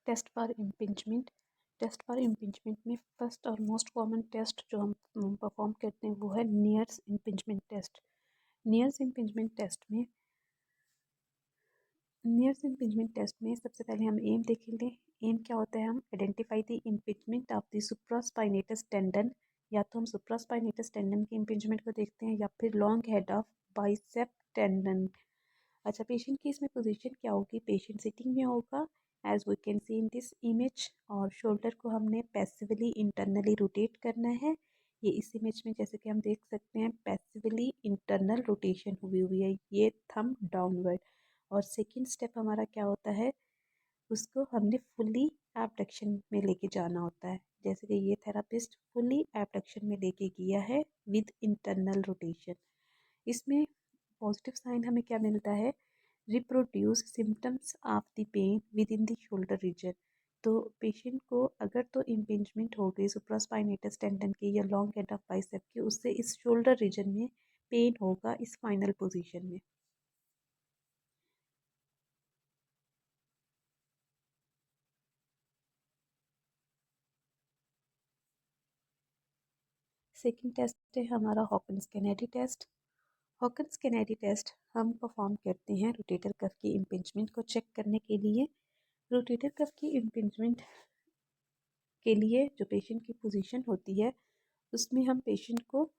Test for impingement. Test for impingement में first और most common test जो हम परफॉर्म करते हैं वो है Neer's impingement test. Neer's impingement test में नियर्स इम्पिंचमेंट टेस्ट में सबसे पहले हम एम देखेंगे। एम क्या होता है, हम identify the impingement of the supraspinatus tendon. या तो हम सुप्रास्पाइनेटस टेंडन की इम्पिंचमेंट को देखते हैं या फिर long head of bicep tendon. अच्छा, पेशेंट की इसमें पोजीशन क्या होगी, पेशेंट सिटिंग में होगा as we can see in this image, और शोल्डर को हमने पैसिवली इंटरनली रोटेट करना है। ये इस इमेज में जैसे कि हम देख सकते हैं पैसिवली इंटरनल रोटेशन हुई हुई है, ये थंब डाउनवर्ड। और सेकंड स्टेप हमारा क्या होता है, उसको हमने फुली एबडक्शन में लेके जाना होता है, जैसे कि ये थेरापिस्ट फुली एबडक्शन में लेके गया है विद इंटरनल रोटेशन। इसमें पॉजिटिव साइन हमें क्या मिलता है, reproduce symptoms of the pain with in the shoulder region. तो पेशेंट को अगर तो इम्पिंजमेंट हो गई सुप्रास्पाइनेटस टेंडन की या लॉन्ग हेड ऑफ बाइसेप की, उससे इस शोल्डर रीजन में पेन होगा इस फाइनल पोजीशन में। सेकंड टेस्ट है हमारा Hawkins Kennedy test. Hawkins Kennedy test हम परफॉर्म करते हैं रोटेटर कफ की इम्पिंजमेंट को चेक करने के लिए। रोटेटर कफ की इम्पिंजमेंट के लिए जो पेशेंट की पोजीशन होती है उसमें हम पेशेंट को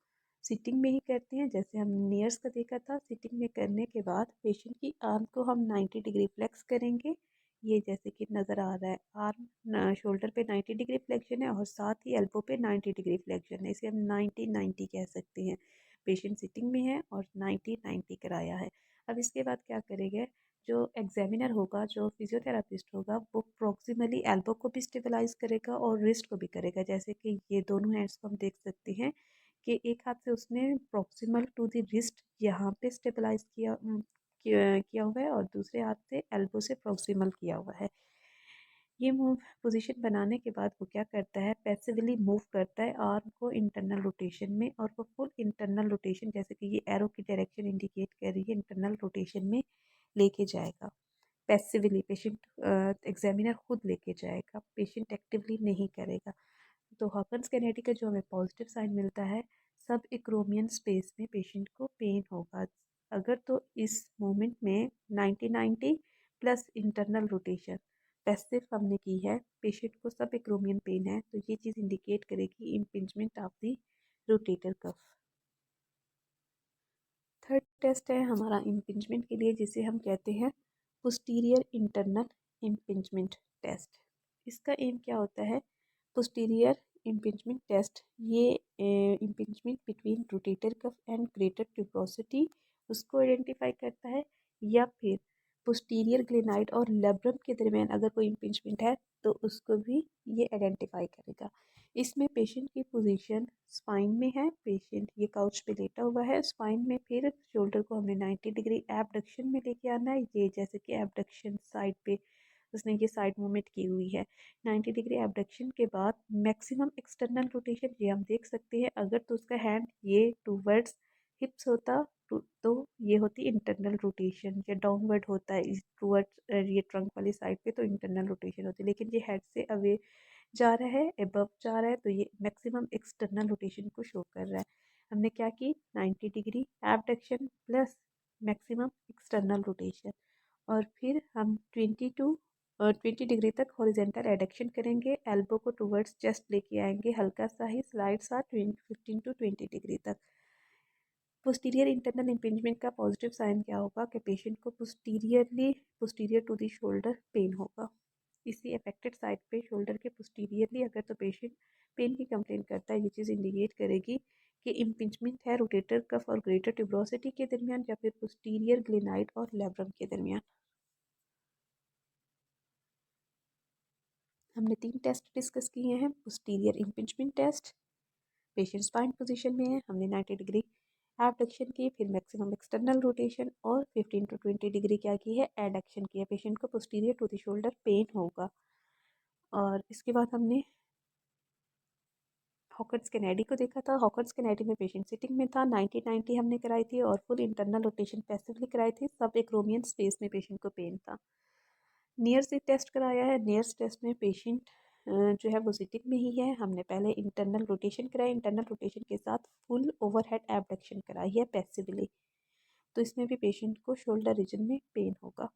सिटिंग में ही करते हैं, जैसे हम नियर्स का देखा था। सिटिंग में करने के बाद पेशेंट की आर्म को हम 90 डिग्री फ्लेक्स करेंगे। ये जैसे कि नज़र आ रहा है, आर्म शोल्डर पे 90 डिग्री फ्लेक्शन है और साथ ही एल्बो पे 90 डिग्री फ्लेक्शन है, इसे हम 90-90 कह सकते हैं। पेशेंट सिटिंग में है और 90-90 कराया है। अब इसके बाद क्या करेंगे, जो एग्जामिनर होगा, जो फिजियोथेरापिस्ट होगा, वो प्रोक्सिमली एल्बो को भी स्टेबलाइज करेगा और रिस्ट को भी करेगा। जैसे कि ये दोनों हैंड्स को हम देख सकते हैं कि एक हाथ से उसने प्रोक्सिमल टू द रिस्ट यहाँ पे स्टेबलाइज किया हुआ है और दूसरे हाथ से एल्बो से प्रोक्सिमल किया हुआ है। ये मूव पोजीशन बनाने के बाद वो क्या करता है, पैसिवली मूव करता है आर्म को इंटरनल रोटेशन में, और वो फुल इंटरनल रोटेशन जैसे कि ये एरो की डायरेक्शन इंडिकेट कर रही है इंटरनल रोटेशन में लेके जाएगा। पैसिवली पेशेंट एग्जामिनर खुद लेके जाएगा, पेशेंट एक्टिवली नहीं करेगा। तो हॉकिंस कैनेडी का जो हमें पॉजिटिव साइन मिलता है, सब एक्रोमियन स्पेस में पेशेंट को पेन होगा। अगर तो इस मोमेंट में 90-90 प्लस इंटरनल रोटेशन पैसिव हमने की है, पेशेंट को सब एक्रोमियन पेन है, तो ये चीज़ इंडिकेट करेगी impingement of the rotator cuff. Third test है हमारा इम्पिंजमेंट के लिए, जिसे हम कहते हैं पोस्टीरियर इंटरनल इम्पिंजमेंट टेस्ट। इसका एम क्या होता है, पोस्टीरियर इम्पिंजमेंट टेस्ट ये impingement between rotator cuff and greater tuberosity उसको आइडेंटिफाई करता है, या फिर पोस्टीरियर ग्लेनाइड और लेब्रम के दरमियान अगर कोई इम्पिंजमेंट है तो उसको भी ये आइडेंटिफाई करेगा। इसमें पेशेंट की पोजीशन स्पाइन में है, पेशेंट ये काउच पे लेटा हुआ है स्पाइन में, फिर शोल्डर को हमने 90 डिग्री एबडक्शन में लेके आना है। ये जैसे कि एबडक्शन साइड पे उसने ये साइड मूवमेंट की हुई है। 90 डिग्री एबडक्शन के बाद मैक्सिमम एक्सटर्नल रोटेशन ये हम देख सकते हैं, अगर तो उसका हैंड ये टूवर्ड्स हिप्स होता तो ये होती इंटरनल रोटेशन, या डाउनवर्ड होता है टूवर्ड्स ये ट्रंक वाली साइड पे तो इंटरनल रोटेशन होती है, लेकिन ये हेड से अवे जा रहा है, एबव जा रहा है, तो ये मैक्सिमम एक्सटर्नल रोटेशन को शो कर रहा है। हमने क्या की, 90 degree abduction plus maximum external rotation, और फिर हम 20 डिग्री तक हॉरिजेंटल एडक्शन करेंगे, एल्बो को टुवर्ड्स चेस्ट लेके आएंगे, हल्का सा ही स्लाइड सा 15 to 20 डिग्री तक। पोस्टीरियर इंटरनल इम्पिंजमेंट का पॉजिटिव साइन क्या होगा कि पेशेंट को posterior to the shoulder pain होगा। इसी अफेक्टेड साइड पे शोल्डर के पोस्टीरियरली अगर तो पेशेंट पेन की कंप्लेन करता है, ये चीज़ इंडिकेट करेगी कि इम्पिंजमेंट है रोटेटर कफ और ग्रेटर ट्यूब्रोसिटी के दरमियान या फिर पोस्टीरियर ग्लेनाइड और लेब्रम के दरमियान। हमने 3 टेस्ट डिस्कस किए हैं, posterior impingement test, patient spine position में है, हमने 90 डिग्री एबडक्शन की, फिर मैक्सिमम एक्सटर्नल रोटेशन और 15 to 20 डिग्री क्या की है, एडक्शन की है, पेशेंट को posterior to the shoulder pain होगा। और इसके बाद हमने हॉकिंस कैनेडी को देखा था। हॉकिंस कैनेडी में पेशेंट सिटिंग में था, 90-90 हमने कराई थी और फुल इंटरनल रोटेशन पैसिवली कराई थी, सब एक्रोमियन स्पेस में पेशेंट को पेन था। नियर से टेस्ट कराया है। नियर्स टेस्ट में पेशेंट जो है वो सिटिंग में ही है। हमने पहले इंटरनल रोटेशन कराई, इंटरनल रोटेशन के साथ फुल ओवरहेड एबडक्शन कराई है पैसिवली। तो इसमें भी पेशेंट को शोल्डर रीजन में पेन होगा।